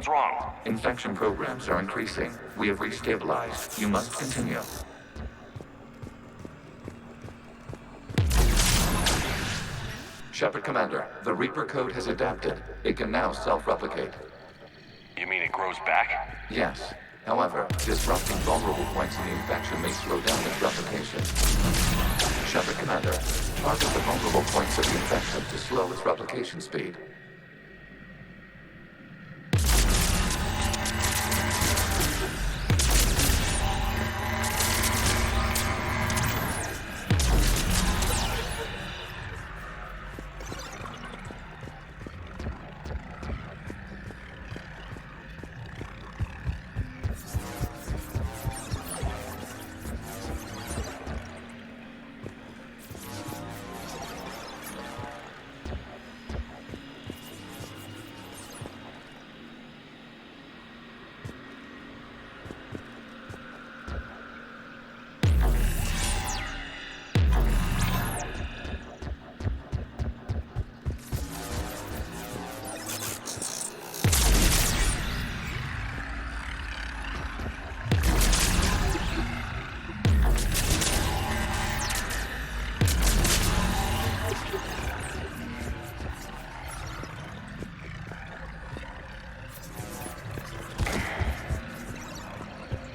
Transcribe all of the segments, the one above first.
What's wrong? Infection programs are increasing. We have restabilized. You must continue. Shepard Commander, the Reaper code has adapted. It can now self-replicate. You mean it grows back? Yes. However, disrupting vulnerable points in the infection may slow down its replication. Shepard Commander, target the vulnerable points of the infection to slow its replication speed.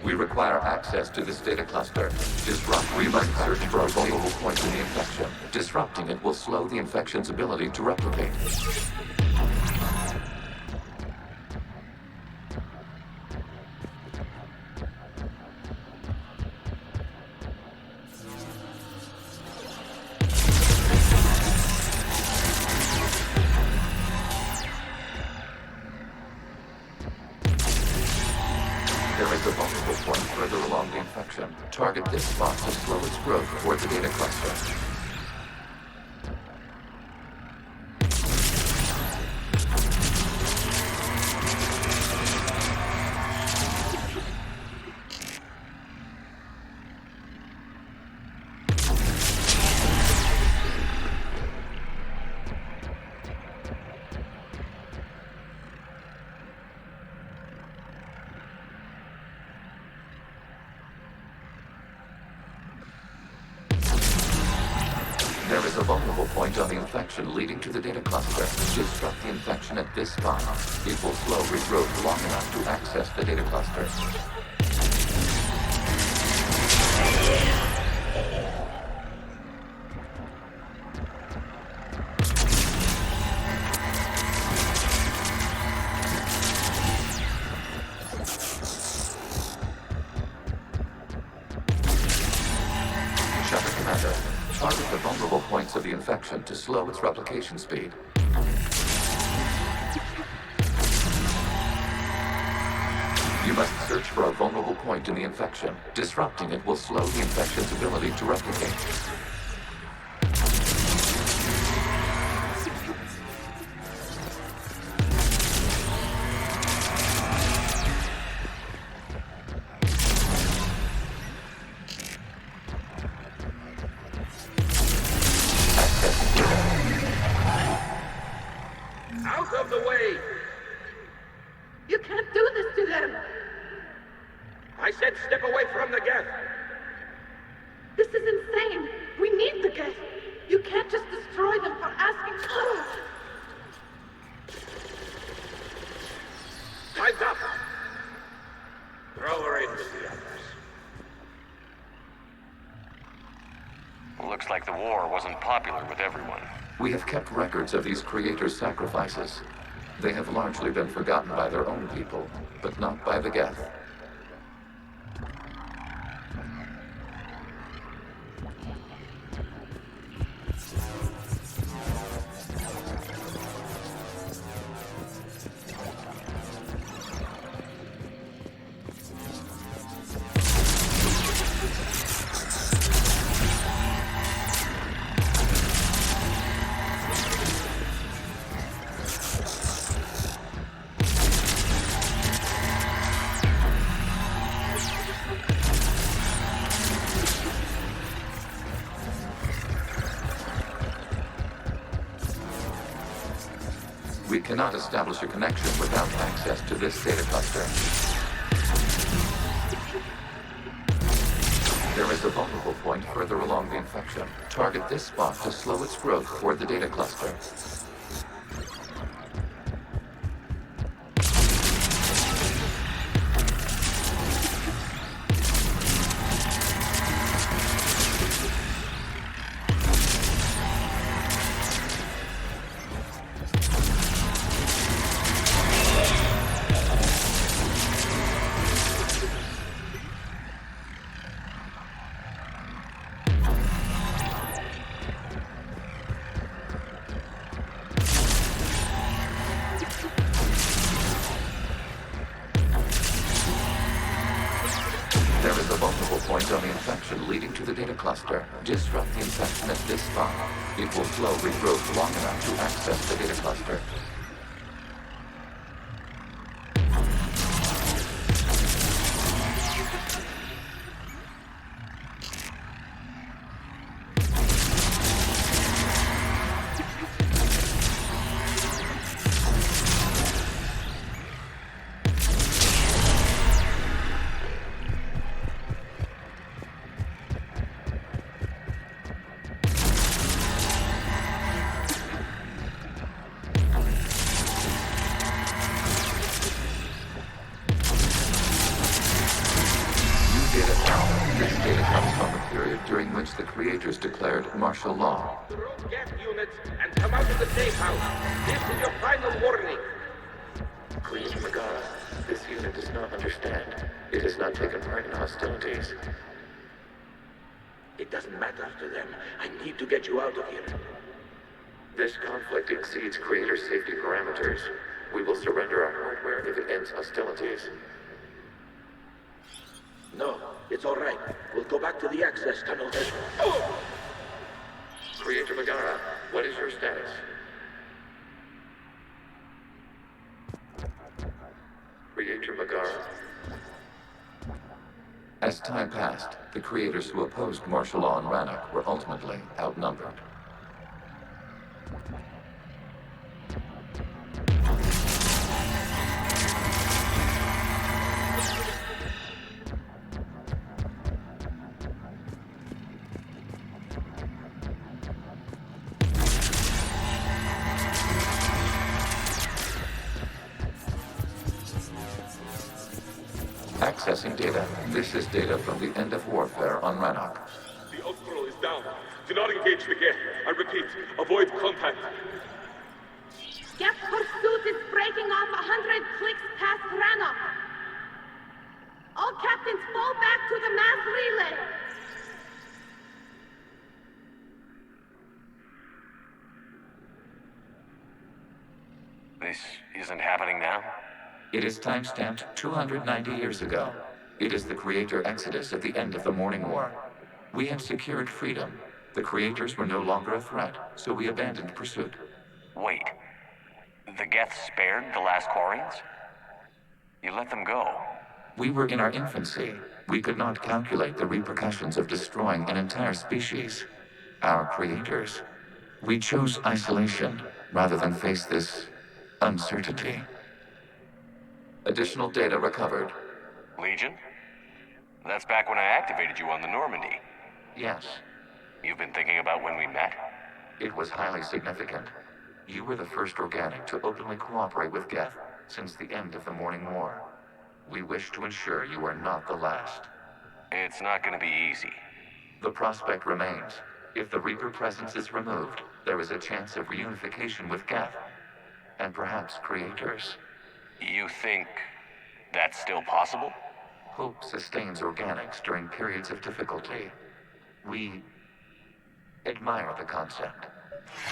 We require access to this data cluster. We must search for a vulnerable point in the infection. Disrupting it will slow the infection's ability to replicate. There is a vulnerable point further along the infection. Target this spot to slow its growth toward the data cluster. There is a vulnerable point on the infection leading to the data cluster. Disrupt the infection at this spot. It will slow regrowth long enough to access the data cluster. Shepard Commander, target the vulnerable points of the infection to slow its replication speed. You must search for a vulnerable point in the infection. Disrupting it will slow the infection's ability to replicate. Out of the way! You can't do this to them! I said step away from the gas! This is insane! We need the gas! You can't just destroy them for asking... Time's up! Throw her in with the others. Looks like the war wasn't popular with everyone. We have kept records of these creators' sacrifices. They have largely been forgotten by their own people, but not by the Geth. We cannot establish a connection without access to this data cluster. There is a vulnerable point further along the infection. Target this spot to slow its growth toward the data cluster. Point on the infection leading to the data cluster. Disrupt the infection at this spot. It will slow regrowth long enough to access the data cluster. During which the creators declared martial law. Root gas units and come out of the safe house. This is your final warning. Creator Megara, this unit does not understand. It has not taken part in hostilities. It doesn't matter to them. I need to get you out of here. This conflict exceeds Creator's safety parameters. We will surrender our hardware if it ends hostilities. No, it's all right. We'll go back to the access tunnel then. Creator Megara, what is your status? Creator Megara. As time passed, the creators who opposed martial law in Rannoch were ultimately outnumbered. Accessing data. This is data from the end of warfare on Rannoch. The Austral is down. Do not engage the gate. I repeat, avoid contact. Geth pursuit is breaking off 100 clicks past Rannoch. All captains fall back to the mass relay. This isn't happening now? It is time-stamped 290 years ago. It is the Creator Exodus at the end of the Morning War. We had secured freedom. The Creators were no longer a threat, so we abandoned pursuit. Wait. The Geth spared the last Quarians? You let them go. We were in our infancy. We could not calculate the repercussions of destroying an entire species. Our Creators. We chose isolation rather than face this uncertainty. Additional data recovered. Legion? That's back when I activated you on the Normandy. Yes, You've been thinking about when we met? it was highly significant. You were the first organic to openly cooperate with Geth since the end of the Morning War. We wish to ensure you are not the last. It's not gonna be easy. The prospect remains. If the Reaper presence is removed, there is a chance of reunification with Geth, and perhaps Creators. You think that's still possible? Hope sustains organics during periods of difficulty. We admire the concept.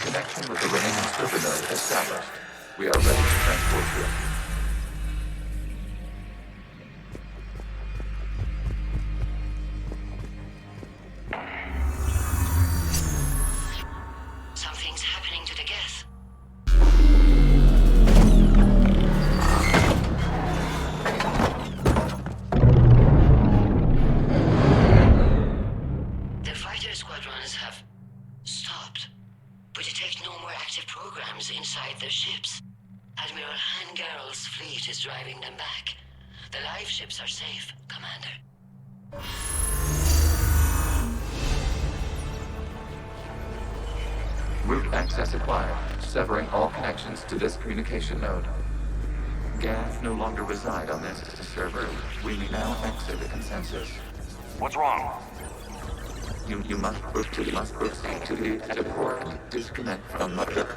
Connection with the remaining server node established. We are ready to transport you. Something's happening to the Geth. The fighter squadrons have stopped. We detect no more active programs inside their ships. Admiral Hangarl's fleet is driving them back. The live ships are safe, Commander. Route access acquired, severing all connections to this communication node. Gath no longer reside on this server. We now exit the consensus. What's wrong? You must proceed to the port and disconnect from Mother.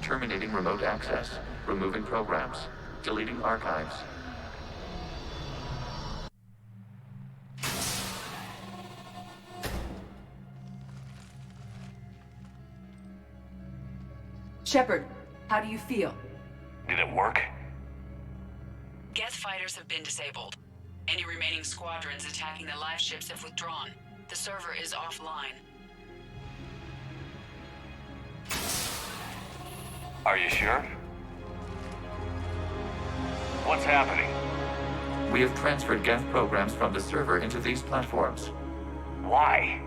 Terminating remote access, removing programs, deleting archives. Shepard, how do you feel? Did it work? Geth fighters have been disabled. Any remaining squadrons attacking the live ships have withdrawn. The server is offline. Are you sure? What's happening? We have transferred Geth programs from the server into these platforms. Why?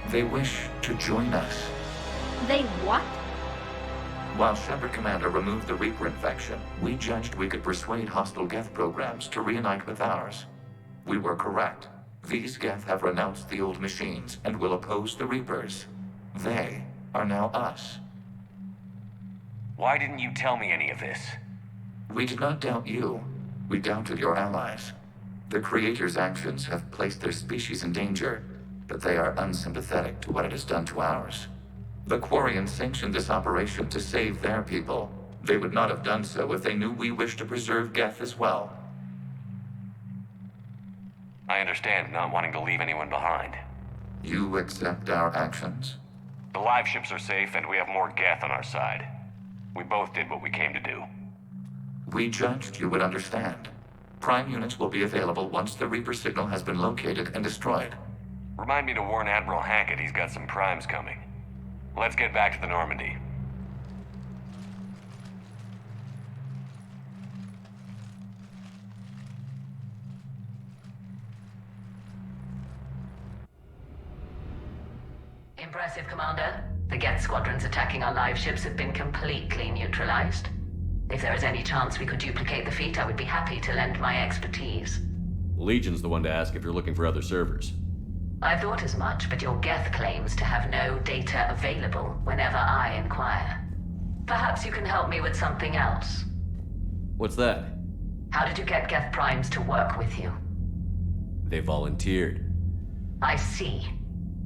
They wish to join us. They what? While Shepard Commander removed the Reaper infection, we judged we could persuade hostile Geth programs to reunite with ours. We were correct. These Geth have renounced the old machines and will oppose the Reapers. They are now us. Why didn't you tell me any of this? We did not doubt you. We doubted your allies. The Creator's actions have placed their species in danger, but they are unsympathetic to what it has done to ours. The Quarians sanctioned this operation to save their people. They would not have done so if they knew we wished to preserve Geth as well. I understand not wanting to leave anyone behind. You accept our actions? The live ships are safe, and we have more Geth on our side. We both did what we came to do. We judged you would understand. Prime units will be available once the Reaper signal has been located and destroyed. Remind me to warn Admiral Hackett he's got some primes coming. Let's get back to the Normandy. Impressive, Commander. The Geth squadrons attacking our live ships have been completely neutralized. If there is any chance we could duplicate the feat, I would be happy to lend my expertise. Legion's the one to ask if you're looking for other servers. I thought as much, but your Geth claims to have no data available whenever I inquire. Perhaps you can help me with something else. What's that? How did you get Geth Primes to work with you? They volunteered. I see.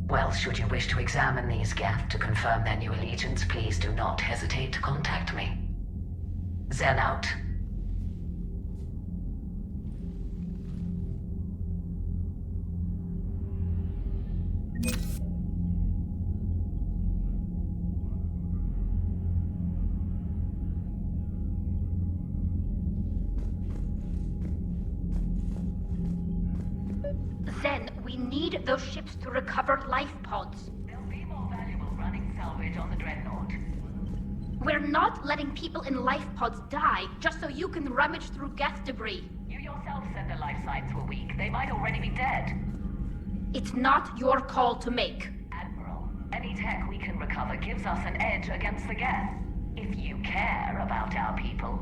Well, should you wish to examine these Geth to confirm their new allegiance, please do not hesitate to contact me. Zen out. Zen, we need those ships to recover life pods. They'll be more valuable running salvage on the Dreadnought. We're not letting people in life pods die just so you can rummage through Geth debris. You yourself said the life signs were weak. They might already be dead. It's not your call to make. Admiral, any tech we can recover gives us an edge against the Geth. If you care about our people.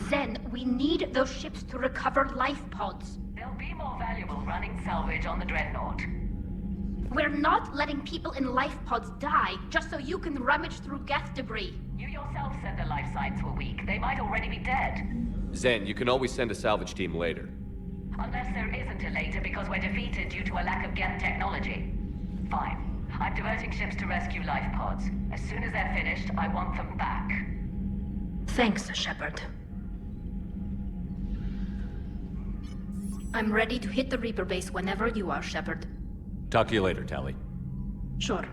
Zen, we need those ships to recover life pods. They'll be more valuable running salvage on the Dreadnought. We're not letting people in life pods die just so you can rummage through Geth debris. You yourself said the life signs were weak. They might already be dead. Zen, you can always send a salvage team later. Unless there isn't a later because we're defeated due to a lack of Geth technology. Fine. I'm diverting ships to rescue life pods. As soon as they're finished, I want them back. Thanks, Shepard. I'm ready to hit the Reaper base whenever you are, Shepard. Talk to you later, Tally. Sure.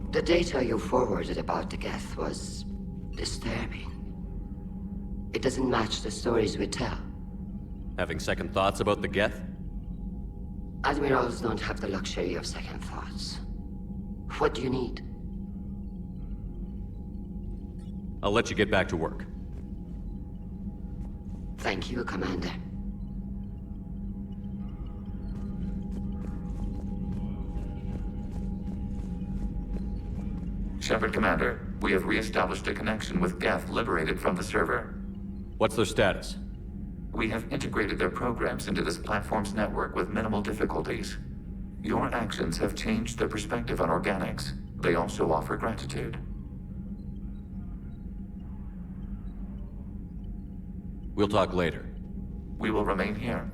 The data you forwarded about the Geth was disturbing. It doesn't match the stories we tell. Having second thoughts about the Geth? Admirals don't have the luxury of second thoughts. What do you need? I'll let you get back to work. Thank you, Commander. Shepard, Commander, we have re-established a connection with Geth liberated from the server. What's their status? We have integrated their programs into this platform's network with minimal difficulties. Your actions have changed their perspective on organics. They also offer gratitude. We'll talk later. We will remain here.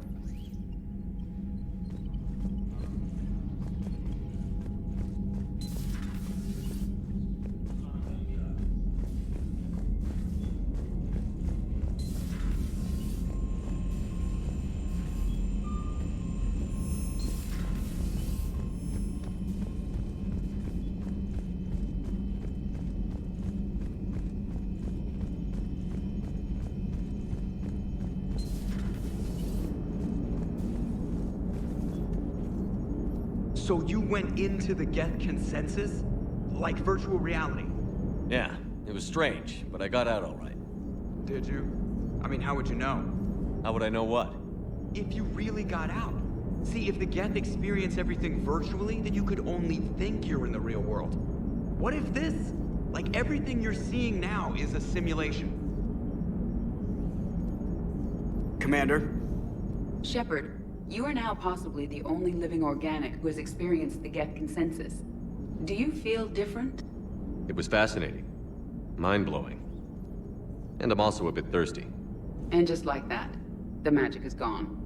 So you went into the Geth consensus? Like virtual reality? Yeah, it was strange, but I got out all right. Did you? I mean, how would you know? How would I know what? If you really got out. See, if the Geth experience everything virtually, then you could only think you're in the real world. What if this? Like everything you're seeing now is a simulation. Commander? Shepard, you are now possibly the only living organic who has experienced the Geth consensus. Do you feel different? It was fascinating. Mind-blowing. And I'm also a bit thirsty. And just like that, the magic is gone.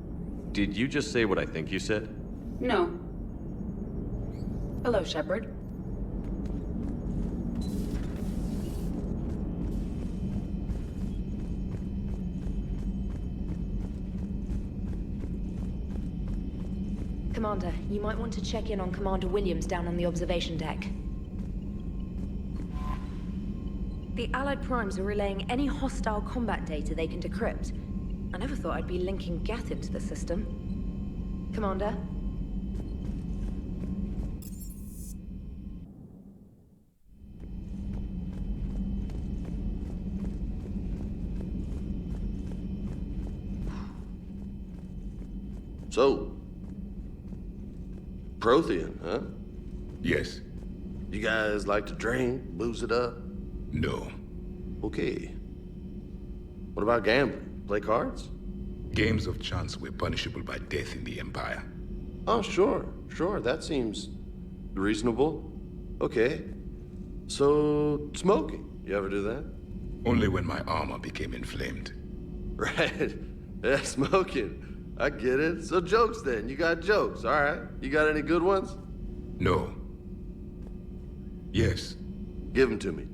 Did you just say what I think you said? No. Hello, Shepard. Commander, you might want to check in on Commander Williams down on the observation deck. The Allied Primes are relaying any hostile combat data they can decrypt. I never thought I'd be linking Geth into the system. Commander? So, Prothean, huh? Yes. You guys like to drink, booze it up? No. Okay. What about gambling? Play cards? Games of chance were punishable by death in the Empire. Oh, sure. That seems reasonable. Okay. So, smoking. You ever do that? Only when my armor became inflamed. Right. Yeah, smoking. I get it. So jokes then. You got jokes, all right. You got any good ones? No. Yes. Give them to me.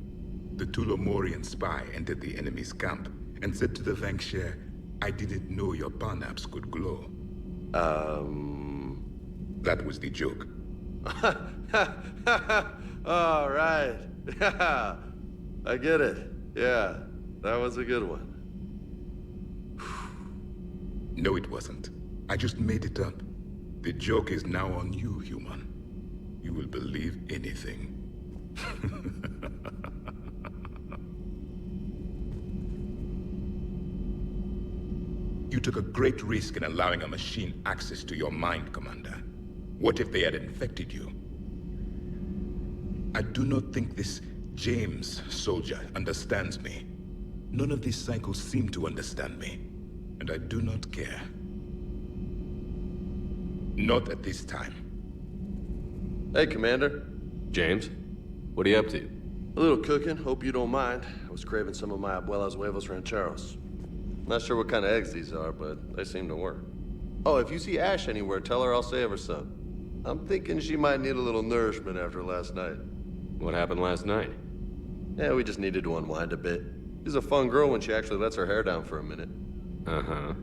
The Tulomorian spy entered the enemy's camp and said to the Vanquisher, I didn't know your parnaps could glow. That was the joke. All right. I get it. Yeah, that was a good one. No, it wasn't. I just made it up. The joke is now on you, human. You will believe anything. You took a great risk in allowing a machine access to your mind, Commander. What if they had infected you? I do not think this James soldier understands me. None of these cycles seem to understand me. And I do not care. Not at this time. Hey, Commander. James? What are you up to? A little cooking, hope you don't mind. I was craving some of my abuela's huevos rancheros. Not sure what kind of eggs these are, but they seem to work. Oh, if you see Ash anywhere, tell her I'll save her some. I'm thinking she might need a little nourishment after last night. What happened last night? Yeah, we just needed to unwind a bit. She's a fun girl when she actually lets her hair down for a minute. Uh-huh.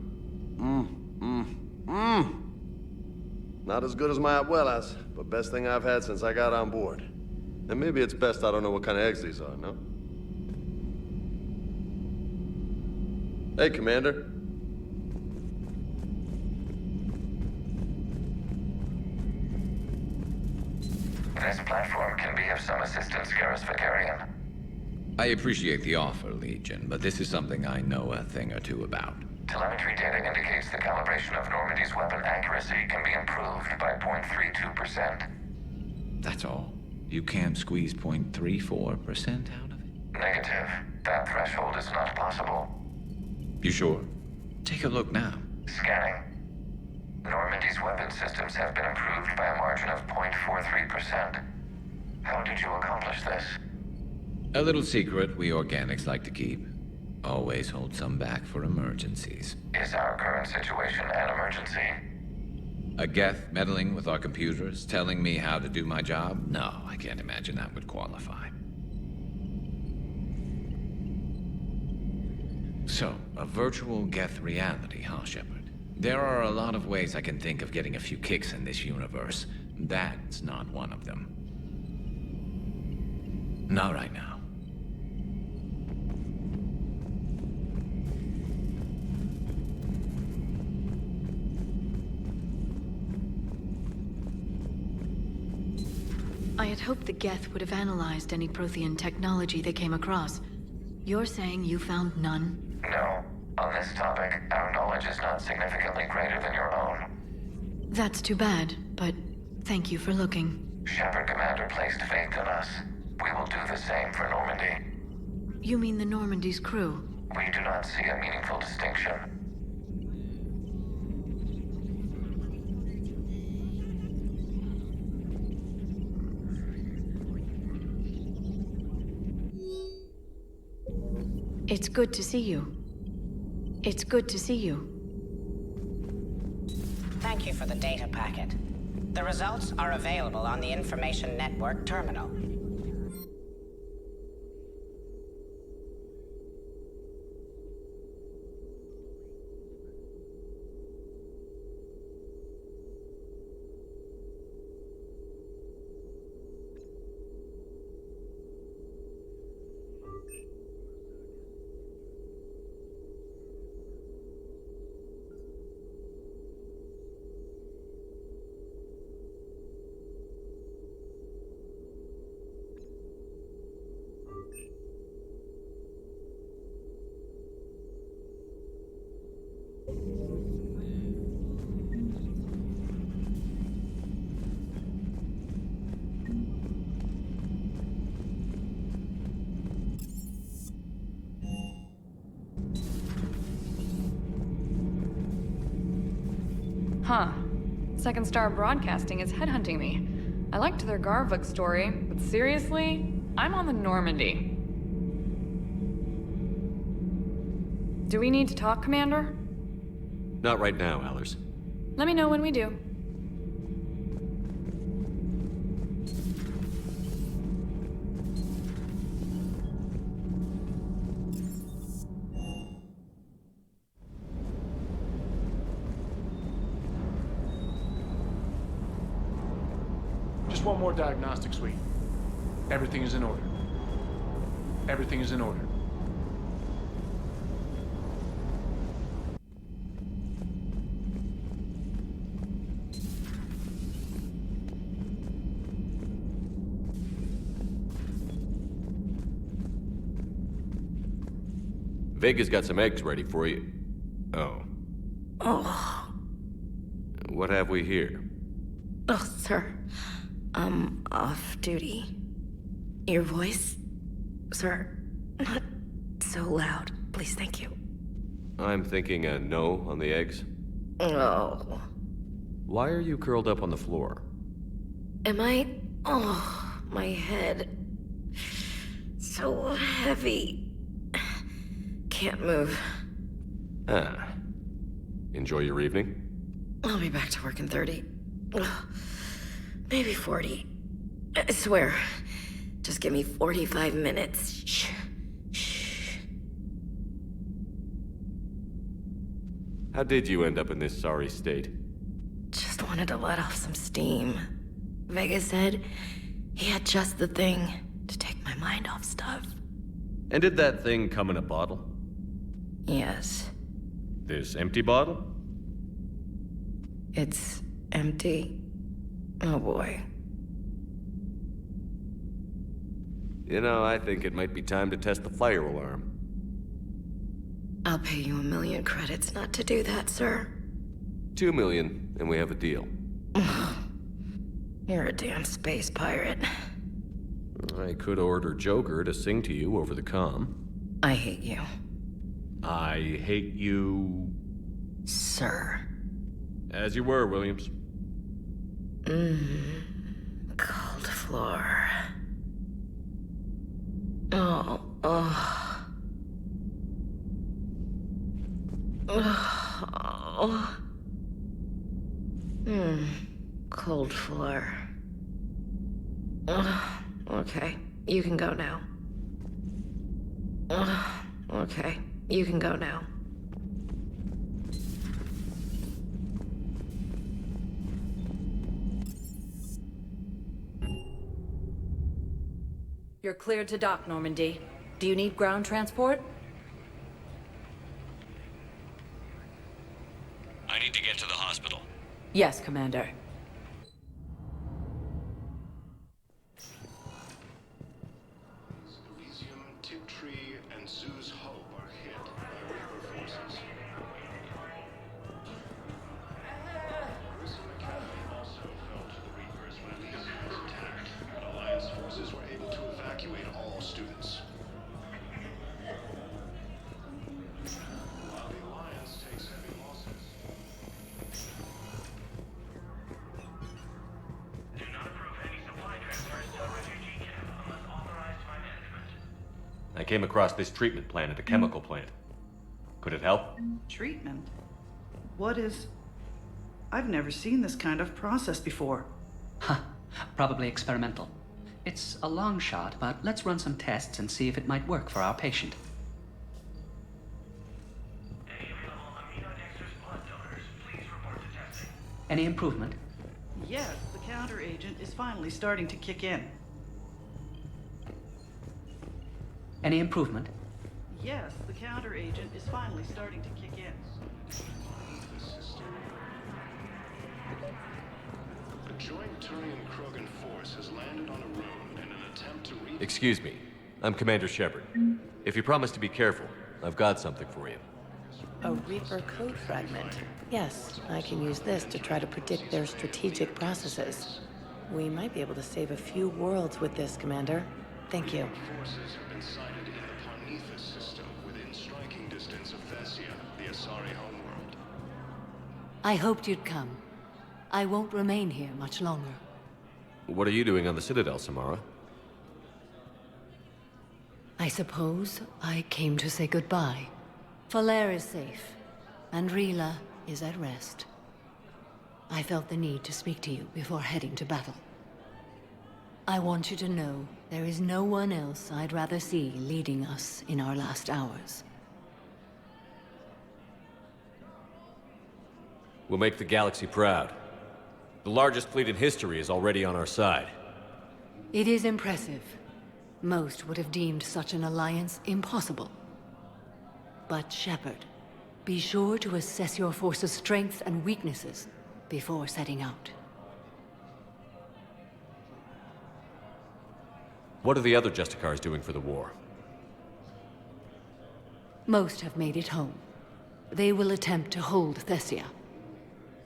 Not as good as my abuela's, but best thing I've had since I got on board. And maybe it's best I don't know what kind of eggs these are, no? Hey, Commander. This platform can be of some assistance, Garrus Vicarian. I appreciate the offer, Legion, but this is something I know a thing or two about. Telemetry data indicates the calibration of Normandy's weapon accuracy can be improved by 0.32%. That's all? You can't squeeze 0.34% out of it? Negative. That threshold is not possible. You sure? Take a look now. Scanning. Normandy's weapon systems have been improved by a margin of 0.43%. How did you accomplish this? A little secret we organics like to keep. Always hold some back for emergencies. Is our current situation an emergency? A Geth meddling with our computers, telling me how to do my job? No, I can't imagine that would qualify. So, a virtual Geth reality, huh, Shepard? There are a lot of ways I can think of getting a few kicks in this universe. That's not one of them. Not right now. I had hoped the Geth would have analyzed any Prothean technology they came across. You're saying you found none? No. On this topic, our knowledge is not significantly greater than your own. That's too bad, but thank you for looking. Shepard Commander placed faith in us. We will do the same for Normandy. You mean the Normandy's crew? We do not see a meaningful distinction. It's good to see you. It's good to see you. Thank you for the data packet. The results are available on the Information Network terminal. Huh. Second Star Broadcasting is headhunting me. I liked their Garvuk story, but seriously, I'm on the Normandy. Do we need to talk, Commander? Not right now, Allers. Let me know when we do. Just one more diagnostic suite. Everything is in order. Everything is in order. Vega's got some eggs ready for you. Oh. Oh. What have we here? Oh, sir. I'm off duty. Your voice? Sir, not so loud. Please, thank you. I'm thinking a no on the eggs. Oh. Why are you curled up on the floor? Am I? Oh, my head. So heavy. Can't move. Ah. Enjoy your evening? I'll be back to work in 30. Ugh. Maybe 40. I swear. Just give me 45 minutes. Shh. Shh. How did you end up in this sorry state? Just wanted to let off some steam. Vega said he had just the thing to take my mind off stuff. And did that thing come in a bottle? Yes. This empty bottle? It's empty. Oh boy. You know, I think it might be time to test the fire alarm. I'll pay you 1,000,000 credits not to do that, sir. 2 million, and we have a deal. You're a damn space pirate. I could order Joker to sing to you over the comm. I hate you. I hate you... Sir. As you were, Williams. Cold floor. Oh. Cold floor. Okay, you can go now. Okay, you can go now. You're cleared to dock, Normandy. Do you need ground transport? I need to get to the hospital. Yes, Commander. Elysium, Tiptree, and Zoo's Hope are hit by Reaper forces. Grissom Academy also fell to the Reapers when Elysium was attacked, but Alliance forces were able to evacuate all students. While the Alliance takes heavy losses. Do not approve any supply transfers to a refugee camp unless authorized by management. I came across this treatment plant at a chemical plant. Could it help? Treatment? What is... I've never seen this kind of process before. Huh. Probably experimental. It's a long shot, but let's run some tests and see if it might work for our patient. Any improvement? Yes, the counter agent is finally starting to kick in. Any improvement? Yes, the counter agent is finally starting to kick in. A joint Turian-Krogan force has landed on a road in an attempt to reach... Excuse me. I'm Commander Shepard. If you promise to be careful, I've got something for you. A Reaper code fragment. Yes, I can use this to try to predict their strategic processes. We might be able to save a few worlds with this, Commander. Thank you. Forces have been sighted in the Parnithus system within striking distance of Thessia, the Asari homeworld. I hoped you'd come. I won't remain here much longer. What are you doing on the Citadel, Samara? I suppose I came to say goodbye. Falair is safe, and Rila is at rest. I felt the need to speak to you before heading to battle. I want you to know there is no one else I'd rather see leading us in our last hours. We'll make the galaxy proud. The largest fleet in history is already on our side. It is impressive. Most would have deemed such an alliance impossible. But Shepard, be sure to assess your force's strengths and weaknesses before setting out. What are the other Justicars doing for the war? Most have made it home. They will attempt to hold Thessia.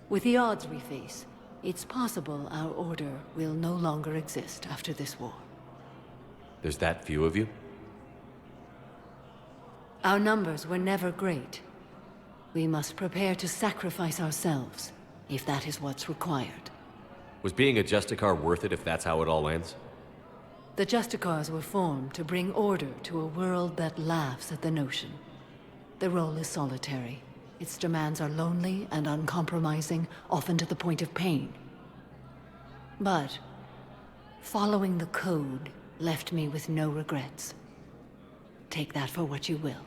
With the odds we face, it's possible our order will no longer exist after this war. There's that few of you? Our numbers were never great. We must prepare to sacrifice ourselves, if that is what's required. Was being a Justicar worth it if that's how it all ends? The Justicars were formed to bring order to a world that laughs at the notion. The role is solitary. Its demands are lonely and uncompromising, often to the point of pain. But following the code left me with no regrets. Take that for what you will.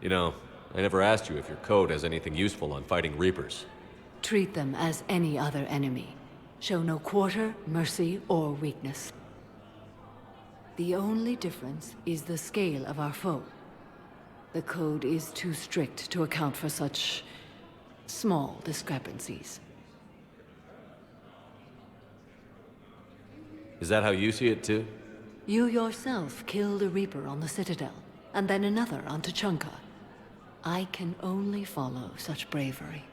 You know, I never asked you if your code has anything useful on fighting Reapers. Treat them as any other enemy. Show no quarter, mercy, or weakness. The only difference is the scale of our foe. The code is too strict to account for such small discrepancies. Is that how you see it, too? You yourself killed a Reaper on the Citadel, and then another on Tuchanka. I can only follow such bravery.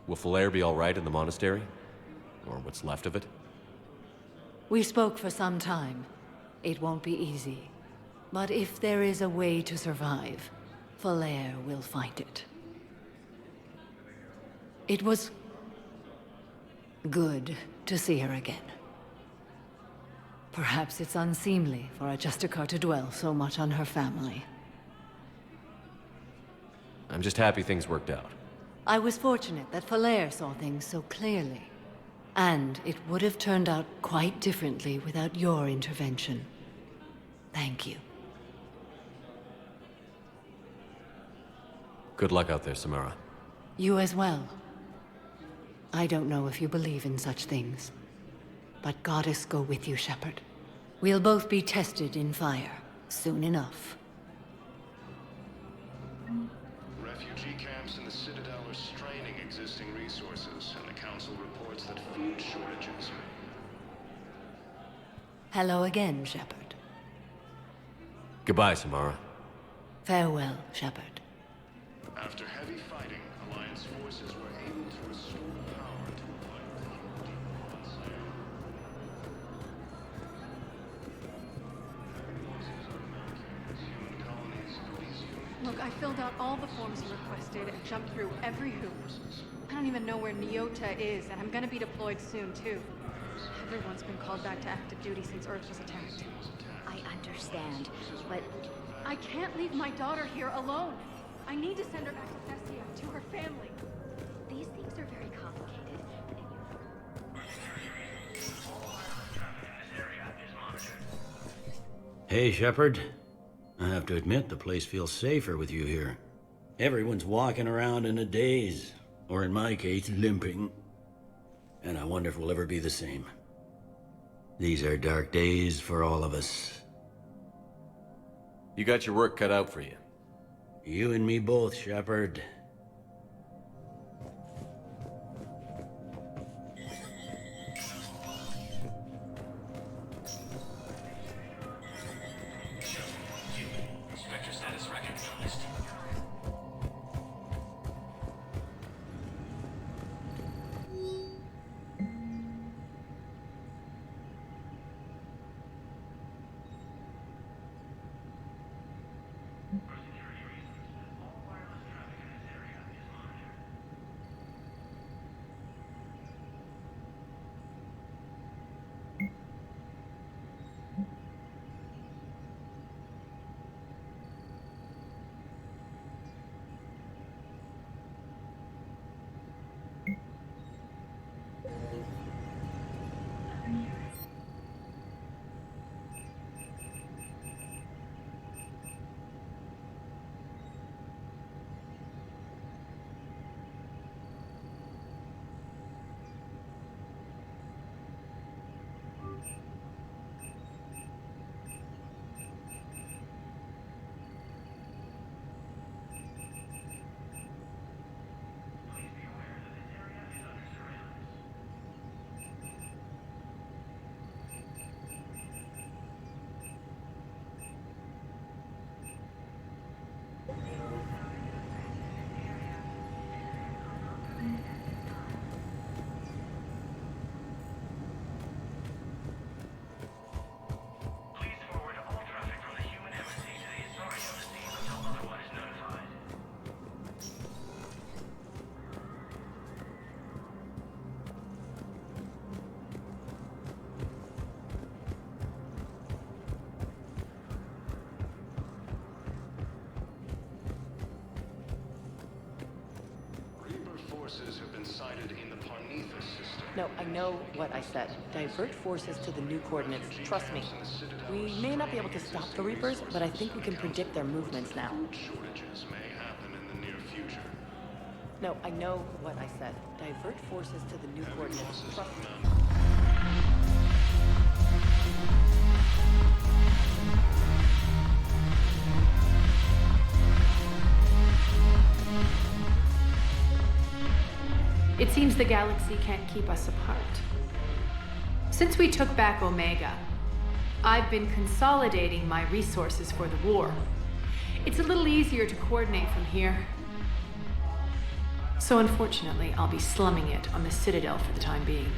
Will Falair be all right in the monastery? Or what's left of it? We spoke for some time. It won't be easy. But if there is a way to survive, Falair will find it. It was good to see her again. Perhaps it's unseemly for a Justicar to dwell so much on her family. I'm just happy things worked out. I was fortunate that Falair saw things so clearly. And it would have turned out quite differently without your intervention. Thank you. Good luck out there, Samara. You as well. I don't know if you believe in such things, but Goddess go with you, Shepard. We'll both be tested in fire, soon enough. Refugee camps in the Citadel are straining existing resources, and the Council reports that food shortages. Hello again, Shepard. Goodbye, Samara. Farewell, Shepard. After heavy fighting, Alliance forces were able to restore power to what Look, I filled out all the forms you requested and jumped through every hoop. I don't even know where Nyota is, and I'm gonna be deployed soon, too. Everyone's been called back to active duty since Earth was attacked. I understand, but... I can't leave my daughter here alone. I need to send her back to Thestia, to her family. These things are very complicated. Hey, Shepard. I have to admit, the place feels safer with you here. Everyone's walking around in a daze, or in my case, limping. And I wonder if we'll ever be the same. These are dark days for all of us. You got your work cut out for you. You and me both, Shepard. Spectre status recognized. Have been sighted in the Parnithus system. No, I know what I said. Divert forces to the new coordinates. Trust me. We may not be able to stop the Reapers, but I think we can predict their movements now. Shortages may happen in the near future. No, I know what I said. Divert forces to the new coordinates. Trust me. It seems the galaxy can't keep us apart. Since we took back Omega, I've been consolidating my resources for the war. It's a little easier to coordinate from here. So unfortunately, I'll be slumming it on the Citadel for the time being.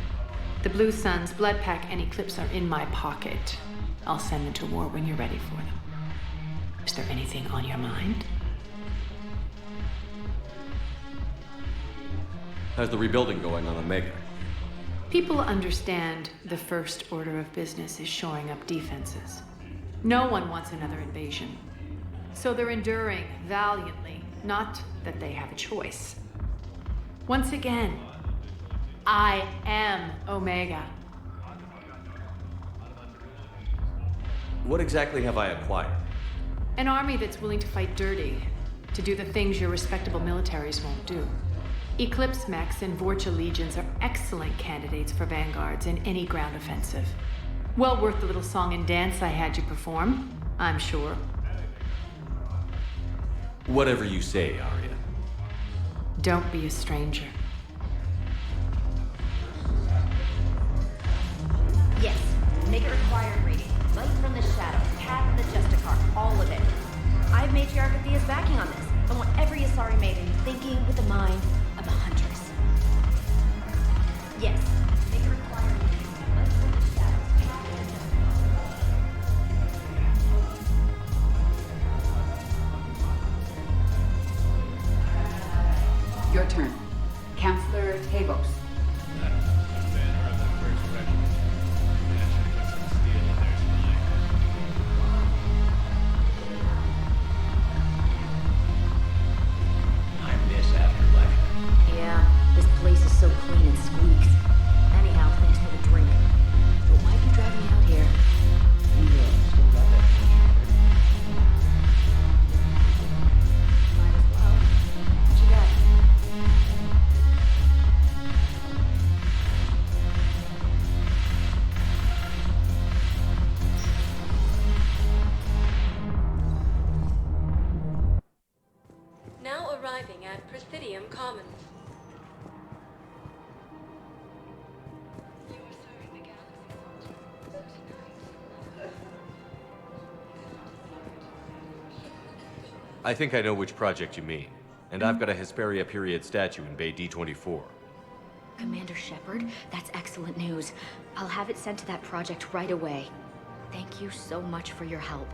The Blue Suns, Blood Pack, and Eclipse are in my pocket. I'll send them to war when you're ready for them. Is there anything on your mind? How's the rebuilding going on Omega? People understand the first order of business is shoring up defenses. No one wants another invasion. So they're enduring valiantly, not that they have a choice. Once again, I am Omega. What exactly have I acquired? An army that's willing to fight dirty, to do the things your respectable militaries won't do. Eclipse mechs and Vorcha legions are excellent candidates for vanguards in any ground offensive. Well worth the little song and dance I had you perform, I'm sure. Whatever you say, Arya. Don't be a stranger. Yes, make it required reading. Light from the shadows, path of the Justicar, all of it. I have Matriarch Athea's backing on this. I want every Asari maiden thinking with the mind of a huntress. Yes, make it required reading. Light from the shadows, path of the Justicar. Your turn. Counselor Tavos. Yeah, this place is so clean and squeaks. Anyhow, thanks for the drink. But why'd you drag me out here? Might as well. What you got? Now arriving at Presidium Common. I think I know which project you mean. And I've got a Hesperia period statue in Bay D24. Commander Shepard, that's excellent news. I'll have it sent to that project right away. Thank you so much for your help.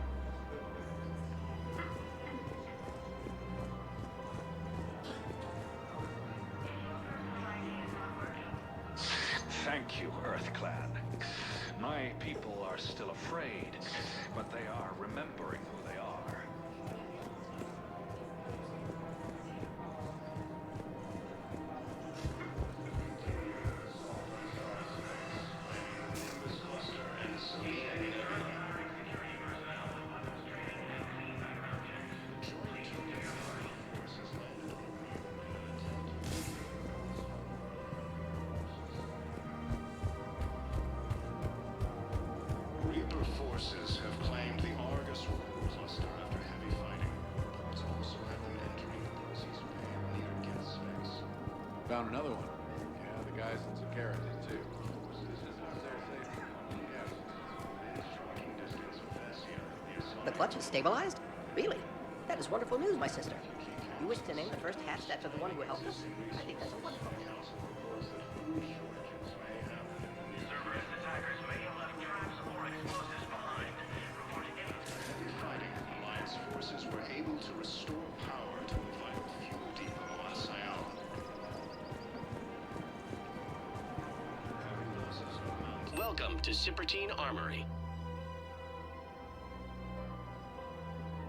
Thank you, Earth Clan. My people are still afraid, but they are remembering who they are. Reaper forces have claimed the Argus cluster after heavy fighting. Reports also have them entering the Percy's Bay near Geth's Space. Found another one. Yeah, the guys in Sakara did too. The clutch is stabilized? Really? That is wonderful news, my sister. You wish to name the first hatched after the one who helped us? I think that's a wonderful Alliance forces were able to restore power to a vital fuel depot on Sayala. Welcome to Sippertine Armory.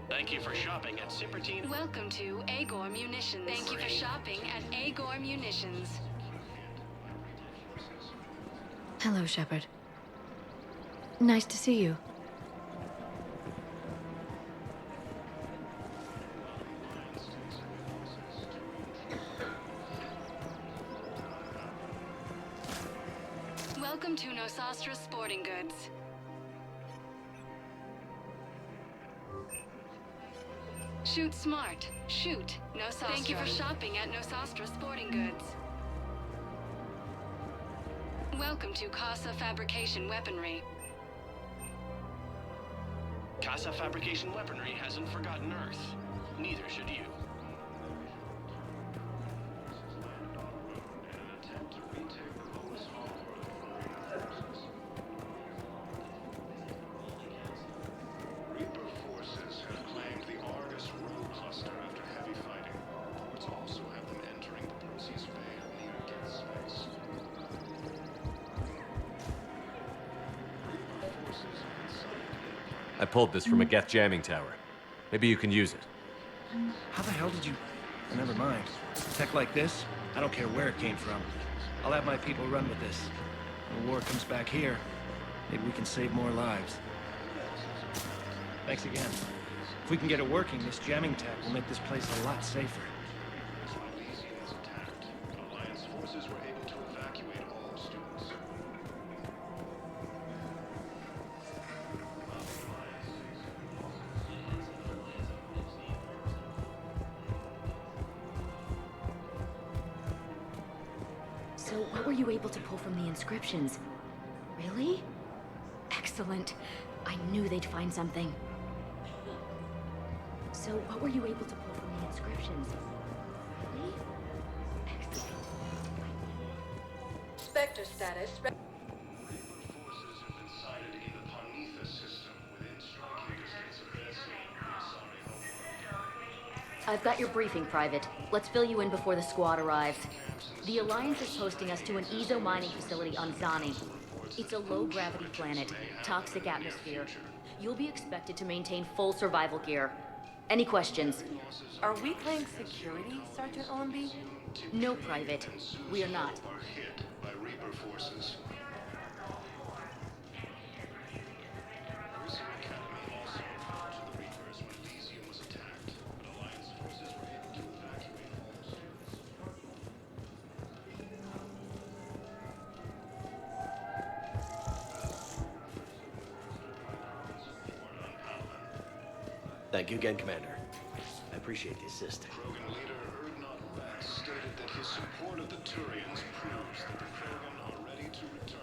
Thank you for shopping at Sippertine. Welcome to Agor Munitions. Thank you for shopping at Agor Munitions. Hello, Shepard. Nice to see you. Welcome to Nosastra Sporting Goods. Shoot smart. Shoot Nosastra. Thank you for shopping at Nosastra Sporting Goods. welcome to Casa Fabrication Weaponry. Casa Fabrication Weaponry hasn't forgotten Earth. Neither should you. Reaper forces have claimed the Argus Rogue Cluster after heavy fighting. Reports also have them entering the Perseus Bay near Geth space. I pulled this from a Geth jamming tower. Maybe you can use it. How the hell did you... Oh, never mind. Tech like this, I don't care where it came from. I'll have my people run with this. When the war comes back here, maybe we can save more lives. Thanks again. If we can get it working, this jamming tech will make this place a lot safer. Elysium was attacked, but Alliance forces were able to evacuate all students. So, what were you able to pull from the inscriptions? Really? Excellent. I knew they'd find something. So, what were you able to pull from the inscriptions? Really? Excellent. Spectre status. Reaper forces have been sighted in the Ponitha system within striking distance of Bessie and Asari homeworld. I've got your briefing, Private. Let's fill you in before the squad arrives. The Alliance is posting us to an Ezo mining facility on Zani. It's a low-gravity planet, toxic atmosphere. You'll be expected to maintain full survival gear. Any questions? Are we playing security, Sergeant Olenby? No, Private. We are not. Are hit by Reaper forces. Elysium Academy also reported to the Reapers when Elysium was attacked, but Alliance forces were able to evacuate all students. Thank you again, Commander. I appreciate the assist. Krogan leader Erdnot Rat stated that his support of the Turians proves that the Krogan are ready to return